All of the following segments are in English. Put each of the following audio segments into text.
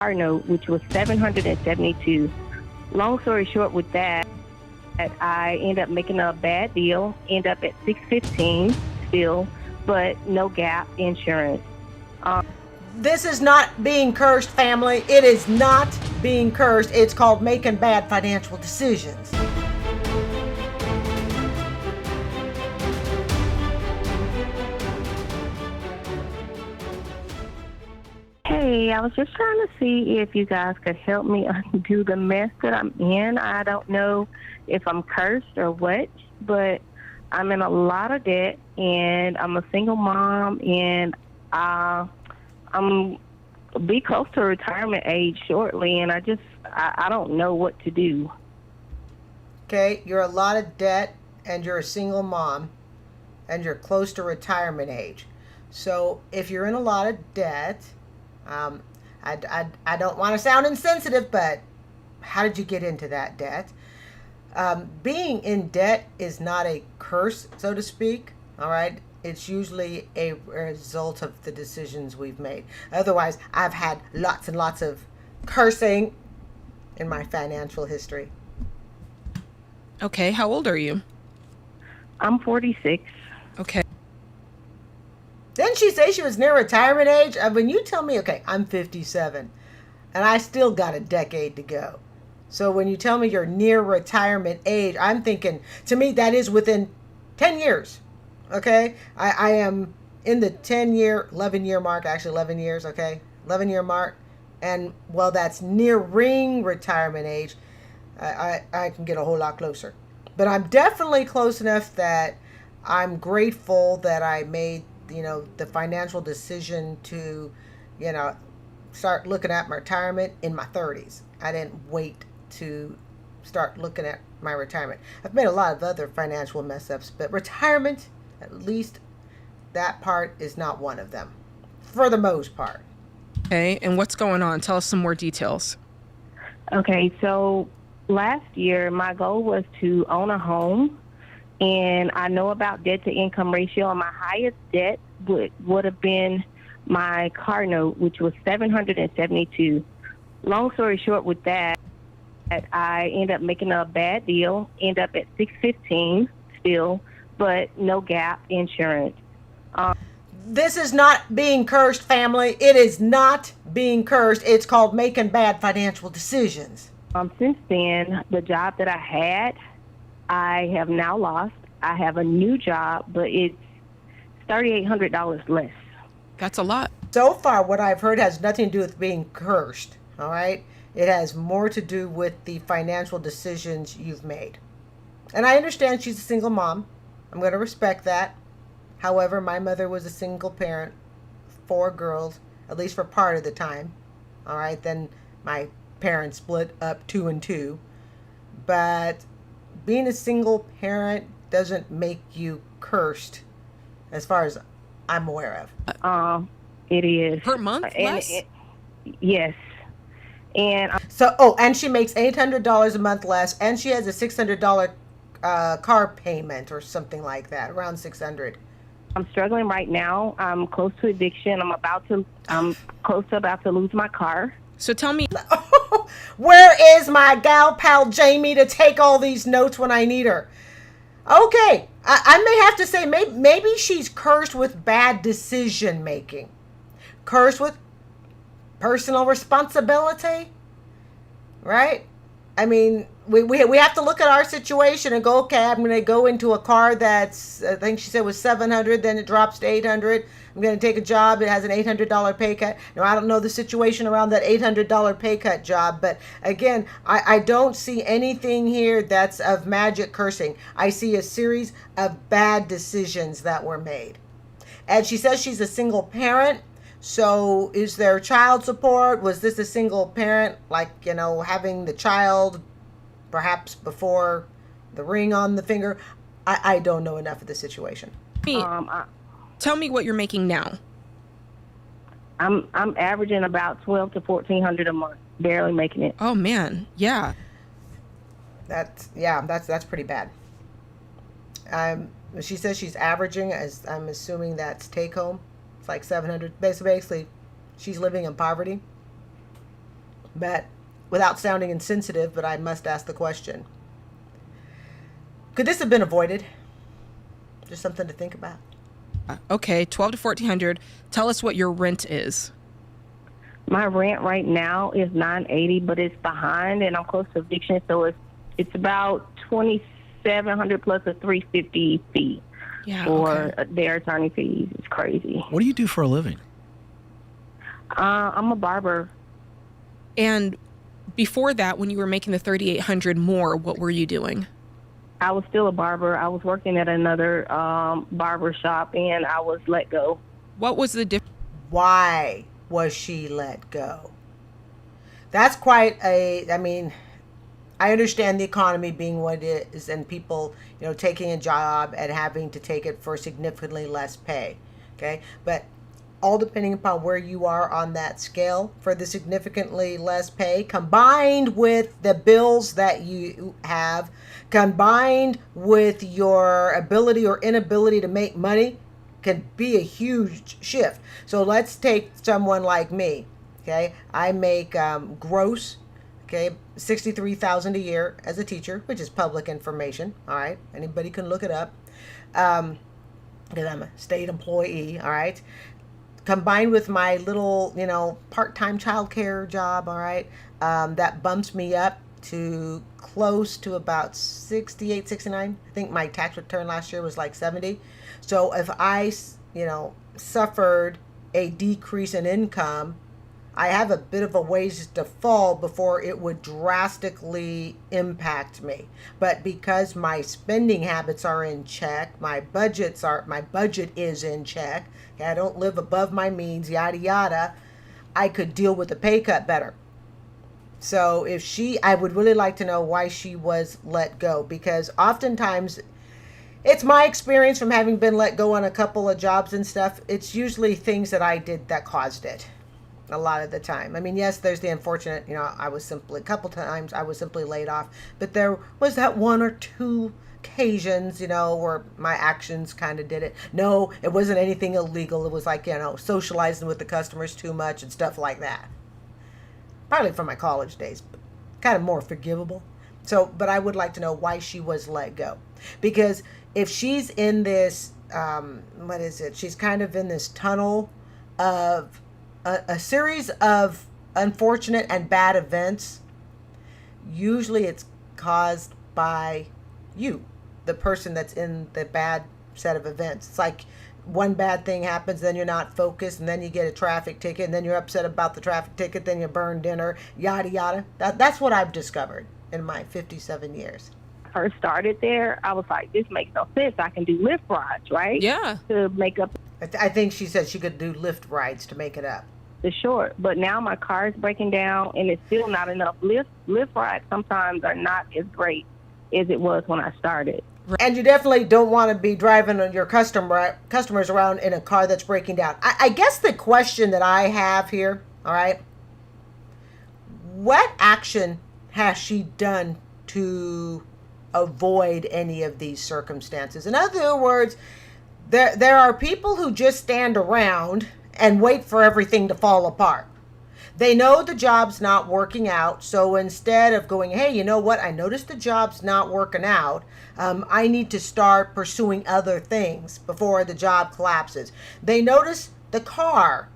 car note, which was 772. Long story short, with that, I end up making a bad deal, end up at 615 still, but no gap insurance. This is not being cursed, family. It is not being cursed. It's called making bad financial decisions. Hey, I was just trying to see if you guys could help me undo the mess that I'm in. I don't know if I'm cursed or what, but I'm in a lot of debt, and I'm a single mom, and I'm be close to retirement age shortly, and I don't know what to do. Okay, you're a lot of debt and you're a single mom and you're close to retirement age. So if you're in a lot of debt, um, I don't want to sound insensitive, but how did you get into that debt? Being in debt is not a curse, so to speak. All right. It's usually a result of the decisions we've made. Otherwise, I've had lots and lots of cursing in my financial history. Okay, how old are you? I'm 46. Okay. Didn't she say she was near retirement age? When you tell me, okay, I'm 57 and I still got a decade to go. So when you tell me you're near retirement age, I'm thinking, to me, that is within 10 years. Okay, I am in the 11-year mark, actually 11 years, okay, 11-year mark. And well, that's nearing retirement age. I can get a whole lot closer. But I'm definitely close enough that I'm grateful that I made, the financial decision to, start looking at my retirement in my 30s. I didn't wait to start looking at my retirement. I've made a lot of other financial mess ups, but retirement, at least that part is not one of them, for the most part. Okay, and what's going on? Tell us some more details. Okay, so last year my goal was to own a home, and I know about debt to income ratio, and my highest debt would have been my car note, which was 772. Long story short, with that, I end up making a bad deal, end up at 615 still, but no gap insurance. This is not being cursed, family. It is not being cursed. It's called making bad financial decisions. Since then, the job that I had, I have now lost. I have a new job, but it's $3,800 less. That's a lot. So far, what I've heard has nothing to do with being cursed, all right? It has more to do with the financial decisions you've made. And I understand she's a single mom. I'm going to respect that. However, my mother was a single parent, 4 girls, at least for part of the time. All right, then my parents split up 2 and 2. But being a single parent doesn't make you cursed, as far as I'm aware of. It is. Per month, less? Yes. And So, and she makes $800 a month less, and she has a $600 car payment or something like that, around $600. I'm struggling right now. I'm close to eviction. I'm close to about to lose my car. So tell me, Where is my gal pal Jamie to take all these notes when I need her? Okay, I may have to say maybe she's cursed with bad decision making, cursed with personal responsibility, right? I mean, we have to look at our situation and go, okay, I'm going to go into a car that's, I think she said was 700, then it drops to 800. I'm going to take a job that has an $800 pay cut. Now, I don't know the situation around that $800 pay cut job, but again, I don't see anything here that's of magic cursing. I see a series of bad decisions that were made. And she says she's a single parent. So is there child support? Was this a single parent, like, having the child perhaps before the ring on the finger? I don't know enough of the situation. tell me what you're making now. I'm averaging about 12 to 1400 a month, barely making it. Oh man, yeah. That's pretty bad. She says she's averaging, as I'm assuming that's take home. It's like 700. Basically, she's living in poverty. But without sounding insensitive, but I must ask the question. Could this have been avoided? Just something to think about. Okay, 12 to 1400. Tell us what your rent is. My rent right now is $980, but it's behind, and I'm close to eviction, so it's about $2,700 plus a $350 fee for their attorney fees. It's crazy. What do you do for a living? I'm a barber. And before that, when you were making the $3,800 more, what were you doing? I was still a barber. I was working at another barber shop, and I was let go. What was the difference? Why was she let go? That's quite I understand the economy being what it is and people, taking a job and having to take it for significantly less pay. Okay. But all depending upon where you are on that scale for the significantly less pay, combined with the bills that you have, combined with your ability or inability to make money, can be a huge shift. So let's take someone like me. Okay. I make gross, $63,000 a year as a teacher, which is public information. All right. Anybody can look it up. Because I'm a state employee. All right. Combined with my little, part-time childcare job. All right. That bumps me up to close to about 68, 69. I think my tax return last year was like 70. So if I, suffered a decrease in income, I have a bit of a ways to fall before it would drastically impact me. But because my spending habits are in check, my budget is in check, I don't live above my means, yada yada, I could deal with the pay cut better. So I would really like to know why she was let go, because oftentimes it's my experience from having been let go on a couple of jobs and stuff. It's usually things that I did that caused it. A lot of the time. I mean, yes, there's the unfortunate, a couple times I was simply laid off, but there was that one or two occasions, where my actions kind of did it. No, it wasn't anything illegal. It was like, socializing with the customers too much and stuff like that. Probably from my college days, but kind of more forgivable. So, but I would like to know why she was let go. Because if she's in this, she's kind of in this tunnel of a series of unfortunate and bad events. Usually it's caused by you, the person that's in the bad set of events. It's like one bad thing happens, then you're not focused, and then you get a traffic ticket, and then you're upset about the traffic ticket, then you burn dinner, yada yada. That's what I've discovered in my 57 years. First started there, I was like, this makes no sense. I can do Lyft rides, right? Yeah. To make up. I think she said she could do Lyft rides to make it up. The short, but now my car is breaking down, and it's still not enough. Lyft rides sometimes are not as great as it was when I started. And you definitely don't want to be driving your customers around in a car that's breaking down. I guess the question that I have here, all right, what action has she done to avoid any of these circumstances? In other words, there are people who just stand around and wait for everything to fall apart. They know the job's not working out, so instead of going, hey, you know what, I noticed the job's not working out, I need to start pursuing other things before the job collapses. They notice the car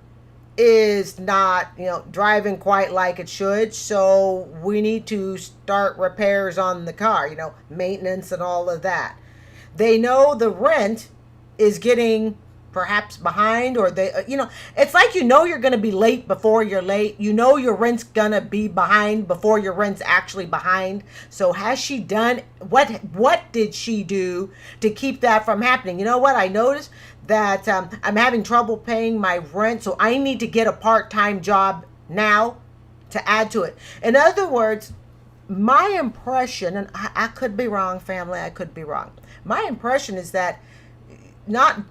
is not, driving quite like it should, so we need to start repairs on the car, maintenance and all of that. They know the rent is getting perhaps behind, or it's like you're going to be late before you're late. Your rent's going to be behind before your rent's actually behind. So has she done, what did she do to keep that from happening? You know what? I noticed that I'm having trouble paying my rent, so I need to get a part-time job now to add to it. In other words, my impression, and I could be wrong, family, I could be wrong. My impression is that not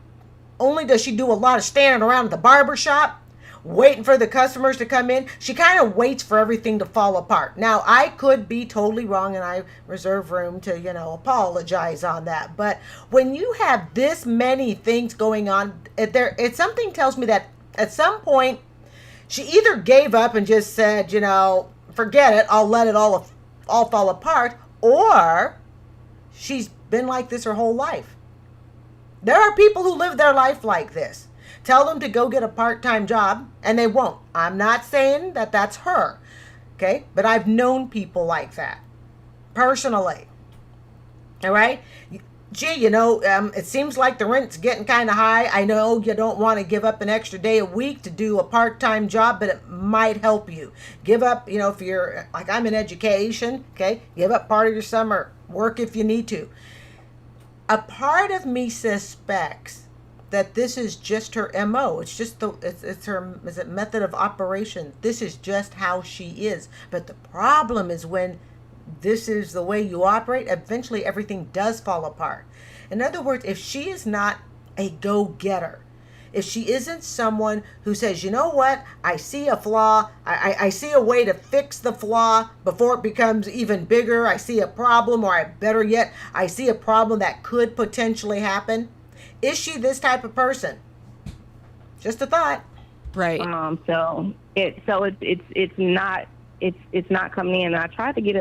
only does she do a lot of standing around at the barber shop, waiting for the customers to come in, she kind of waits for everything to fall apart. Now, I could be totally wrong, and I reserve room to, apologize on that. But when you have this many things going on, something tells me that at some point, she either gave up and just said, forget it, I'll let it all fall apart, or she's been like this her whole life. There are people who live their life like this. Tell them to go get a part-time job and they won't. I'm not saying that that's her, okay? But I've known people like that personally. All right? Gee, it seems like the rent's getting kind of high. I know you don't want to give up an extra day a week to do a part-time job, but it might help you. Give up, if you're, like I'm in education, okay? Give up part of your summer. Work if you need to. A part of me suspects that this is just her MO. It's just it's her method of operation. This is just how she is. But the problem is when this is the way you operate, eventually everything does fall apart. In other words, if she is not a go-getter, if she isn't someone who says, you know what, I see a flaw, I see a way to fix the flaw before it becomes even bigger, I see a problem, or better yet, I see a problem that could potentially happen. Is she this type of person? Just a thought. Right. So it's not coming in. I tried to get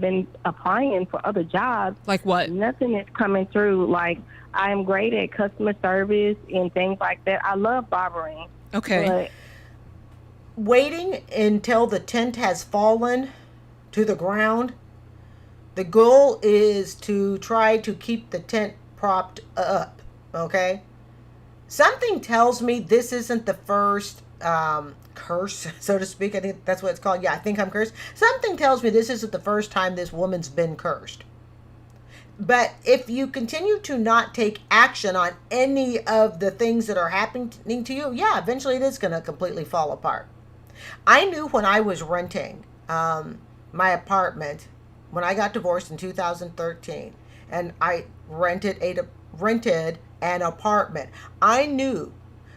been applying for other jobs. Like what? Nothing is coming through. Like, I'm great at customer service and things like that. I love barbering. Okay. But waiting until the tent has fallen to the ground. The goal is to try to keep the tent propped up. Okay? Something tells me this isn't the first curse, so to speak. I think that's what it's called. Yeah, I think I'm cursed. Something tells me this isn't the first time this woman's been cursed. But if you continue to not take action on any of the things that are happening to you, yeah, eventually it is going to completely fall apart. I knew when I was renting my apartment, when I got divorced in 2013, and I rented an apartment, I knew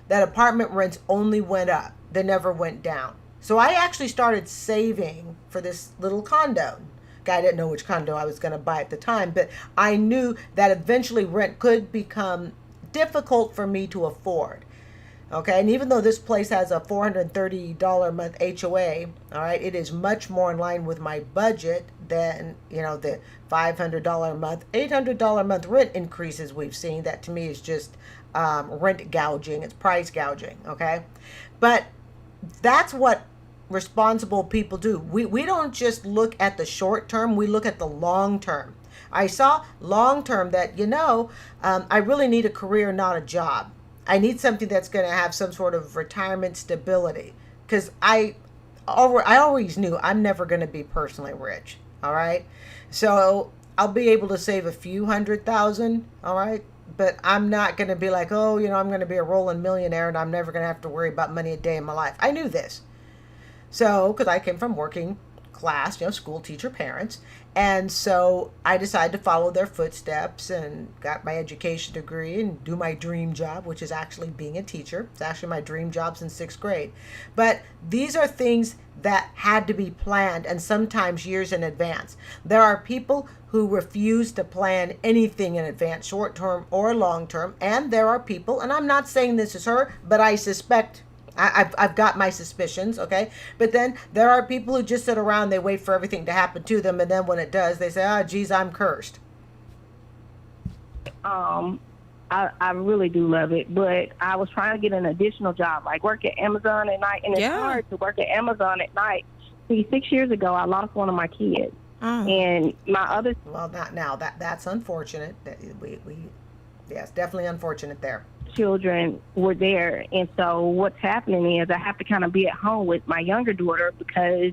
that apartment rents only went up. They never went down. So I actually started saving for this little condo. I didn't know which condo I was going to buy at the time, but I knew that eventually rent could become difficult for me to afford. Okay, and even though this place has a $430 a month HOA, all right, it is much more in line with my budget than, the $500 a month, $800 a month rent increases we've seen. That to me is just rent gouging. It's price gouging, okay? But that's what responsible people do. We don't just look at the short term, we look at the long term. I saw long term that, I really need a career, not a job. I need something that's going to have some sort of retirement stability, because I always knew I'm never going to be personally rich. All right. So I'll be able to save a few $100,000. All right. But I'm not going to be like, I'm going to be a rolling millionaire and I'm never going to have to worry about money a day in my life. I knew this. So, because I came from working class, school teacher parents. And so I decided to follow their footsteps and got my education degree and do my dream job, which is actually being a teacher. It's actually my dream job since 6th grade. But these are things that had to be planned, and sometimes years in advance. There are people who refuse to plan anything in advance, short term or long term. And there are people, and I'm not saying this is her, but I suspect I've got my suspicions, okay? But then there are people who just sit around, they wait for everything to happen to them, and then when it does, they say, oh, geez, I'm cursed. I really do love it, but I was trying to get an additional job, like work at Amazon at night, and it's hard to work at Amazon at night. See, 6 years ago, I lost one of my kids, and my other... Well, not now. That's unfortunate. Yes, definitely unfortunate there. Children were there, and so what's happening is I have to kind of be at home with my younger daughter because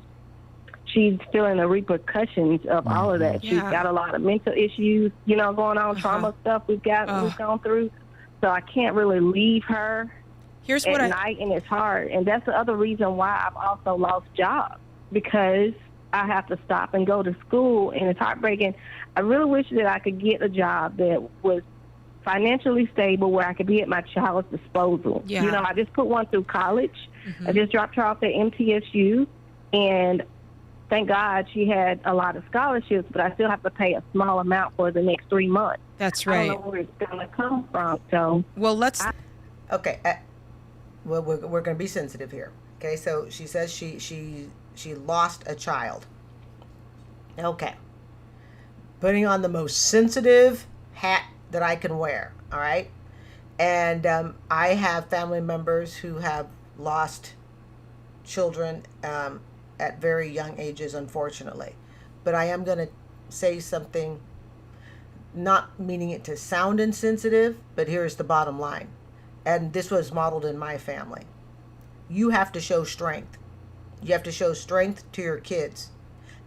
she's feeling the repercussions of all of that. She's got a lot of mental issues, going on, trauma stuff we've gone through. So I can't really leave her at night, and it's hard. And that's the other reason why I've also lost jobs, because I have to stop and go to school, and it's heartbreaking. I really wish that I could get a job that was financially stable where I could be at my child's disposal. Yeah. I just put one through college. I just dropped her off at MTSU, and thank God she had a lot of scholarships, but I still have to pay a small amount for the next 3 months. That's right. I don't know where it's going to come from. So, well, okay. Well, we're going to be sensitive here. Okay, so she says she She lost a child. Okay. Putting on the most sensitive hat that I can wear. All right. And I have family members who have lost children at very young ages, unfortunately. But I am going to say something, not meaning it to sound insensitive, but here's the bottom line. And this was modeled in my family. You have to show strength. You have to show strength to your kids,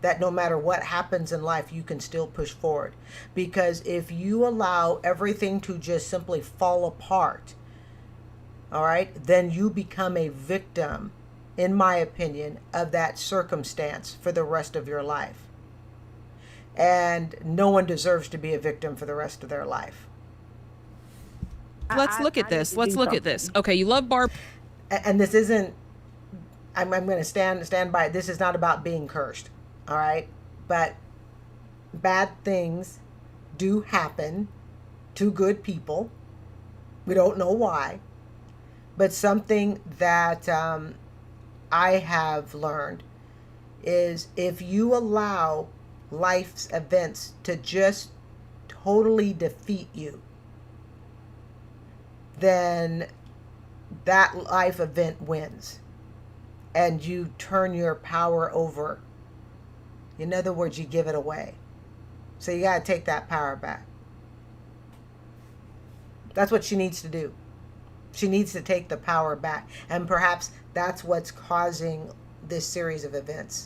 that no matter what happens in life, you can still push forward. Because if you allow everything to just simply fall apart, all right, then you become a victim, in my opinion, of that circumstance for the rest of your life. And no one deserves to be a victim for the rest of their life. Let's look at this. Let's look at this. Okay, you love Barb. And this isn't, I'm going to stand by it. This is not about being cursed. All right. But bad things do happen to good people. We don't know why. But something that I have learned is if you allow life's events to just totally defeat you, then that life event wins. And you turn your power over. In other words, you give it away. So you got to take that power back. That's what she needs to do. She needs to take the power back. And perhaps that's what's causing this series of events.